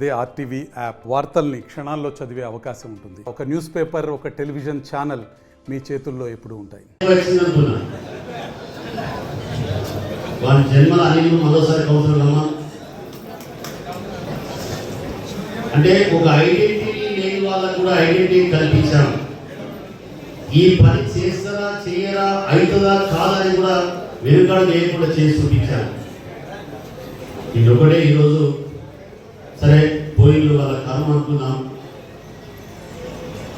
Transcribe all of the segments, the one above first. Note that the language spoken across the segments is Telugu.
అదే ఆర్టీవీ యాప్ వార్తల్ని క్షణాల్లో చదివే అవకాశం ఉంటుంది. ఒక న్యూస్ పేపర్, ఒక టెలివిజన్ ఛానల్ మీ చేతుల్లో ఎప్పుడూ ఉంటాయి. వారి జన్మల అనిల్ మరోసారి కౌన్సిలర్ అంటే ఒక ఐడెంటిటీ లేని వాళ్ళకు కూడా ఐడెంటిటీ కల్పించాం. ఈ పని చేస్తారా చేయరా అవుతుందా కాదని కూడా వెనుకాడు లేకుండా చేసి చూపించాను. ఇదొకటే ఈరోజు సరే పోయిళ్ళు వాళ్ళ కర్మ అనుకున్నాం.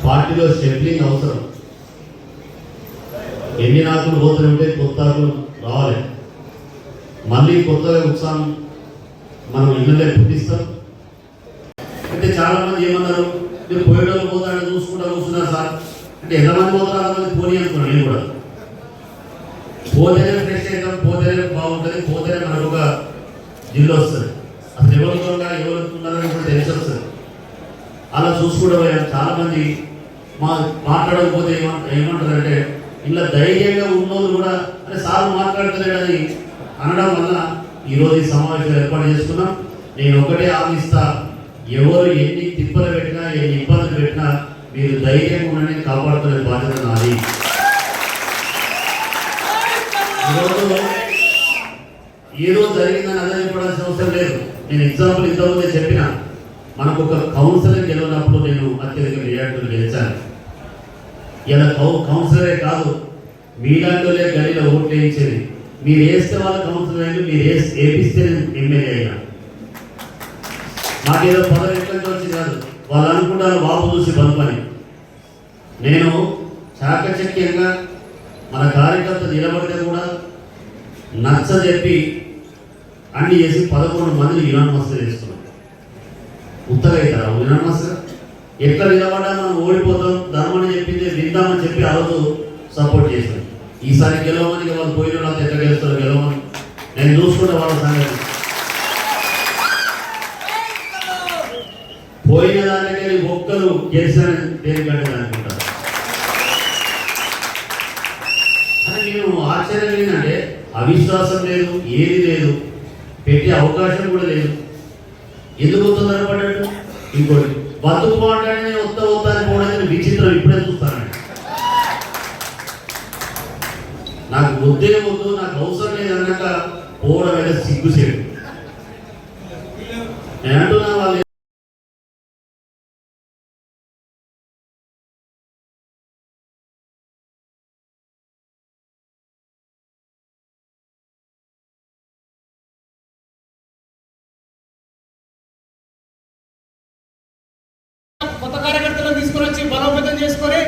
పార్టీలో షెడ్లింగ్ అవసరం. ఎన్ని నాకులు పోతూనే ఉంటే కొత్త ఆకులు రావాలి. మళ్ళీ కొత్తగా ఉత్సాహం మనం ఇళ్ళనే పుట్టిస్తాం. అంటే చాలా మంది ఏమన్నారు, మీరు పోయేటోళ్ళు పోతారని చూసుకుంటా కూర్చున్నారు సార్ అంటే ఎంతమంది పోతారో అంతమంది పోనీ అనుకున్నాను. నేను కూడా పోతేనే ఫ్రెష్ అవుతాం, పోతేనే బాగుంటుంది, పోతేనే మనకు ఒక జిల్లు వస్తుంది. అసలు ఎవరుగా ఎవరున్నారని కూడా తెలిసి వస్తుంది. అలా చూసుకోవడం చాలా మంది మాట్లాడకపోతే ఏమంటారంటే ఇలా ధైర్యంగా ఉన్నోళ్ళు కూడా అంటే సార్ మాట్లాడతలేడని అనడం వల్ల ఈరోజు ఈ సమావేశం ఏర్పాటు చేసుకున్నాం. నేను ఒకటే ఆశిస్తా, ఎవరు ఎన్ని తిప్పలు పెట్టినా ఎన్ని ఇబ్బందులు పెట్టినా మీరు ధైర్యంగా ఉండని కాపాడుకునే బాధ్యత నాది. ఈరోజు జరిగిందని అదే చెప్పడాల్సిన అవసరం లేదు. నేను ఎగ్జాంపుల్ ఇంతకుముందే చెప్పిన, మనకు ఒక కౌన్సిలర్ గెలిచినప్పుడు నేను అత్యధిక మెజార్టీలు గెలిచాను. ఇలా కౌన్సిలరే కాదు, మీలాంటిలే గలీలో ఓట్లు వేయించేది. మీరు వేస్తే వాళ్ళ కౌన్సిలర్ అయ్యి, మీరు వేపిస్తే ఎమ్మెల్యే అయినా. నాకేదో పదవి ఎట్లా వచ్చింది కాదు, వాళ్ళు అనుకుంటారు బాబు చూసి బంపని. నేను చాకచక్యంగా మన కార్యకర్త నిలబడితే కూడా నచ్చజెప్పి అన్ని చేసి 11 మందిని యునానిమస్గా చేసుకున్నాం. ఉత్తగా అవుతారా యునానిమస్గా? ఎక్కడ నిలబడ్డా మనం ఓడిపోతాం, ధర్మని చెప్పింది విందామని చెప్పి ఆ రోజు సపోర్ట్ చేశాం. ఈసారి గెలవమని వాళ్ళు పోయిన వాళ్ళు ఎట్లా గెలుస్తారో గెలవమని నేను చూసుకుంటా వాళ్ళ సంగతి. పోయిన దానికే ఒక్కరు గెలిచారని దేనికంటే అనుకుంటారు. అని నేను ఆశ్చర్యం ఏంటంటే అవిశ్వాసం లేదు, ఏది లేదు, పెట్టే అవకాశం కూడా లేదు. ఎందుకు తొందరపడ్డాడు? ఇంకోటి బతుకు మాట్లాడి వస్తా అని పోవడానికి విచిత్రం ఇప్పుడే చూస్తానండి. నాకు వద్దే వద్దు, నాకు అవసరం లేదు అన్నాక పోవడం అయితే సిగ్గుసేడు. నేను అంటున్నా వాళ్ళు కొత్త కార్యకర్తలను తీసుకుని వచ్చి బలోపేతం చేసుకొని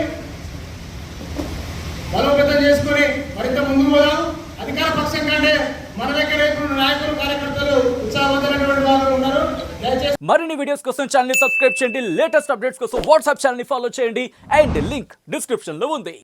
మరింత ముందుకు పోదాం. అధికార పక్షం కంటే మన దగ్గర నాయకులు కార్యకర్తలు ఉత్సాహవంతమైనటువంటి వాళ్ళు ఉన్నారు. దయచేసి మరిన్ని వీడియోస్ కోసం ఛానల్ ని సబ్స్క్రైబ్ చేయండి. లేటెస్ట్ అప్డేట్స్ కోసం వాట్సాప్ ఛానల్ ని ఫాలో చేయండి. అండ్ లింక్ డిస్క్రిప్షన్ లో ఉంది.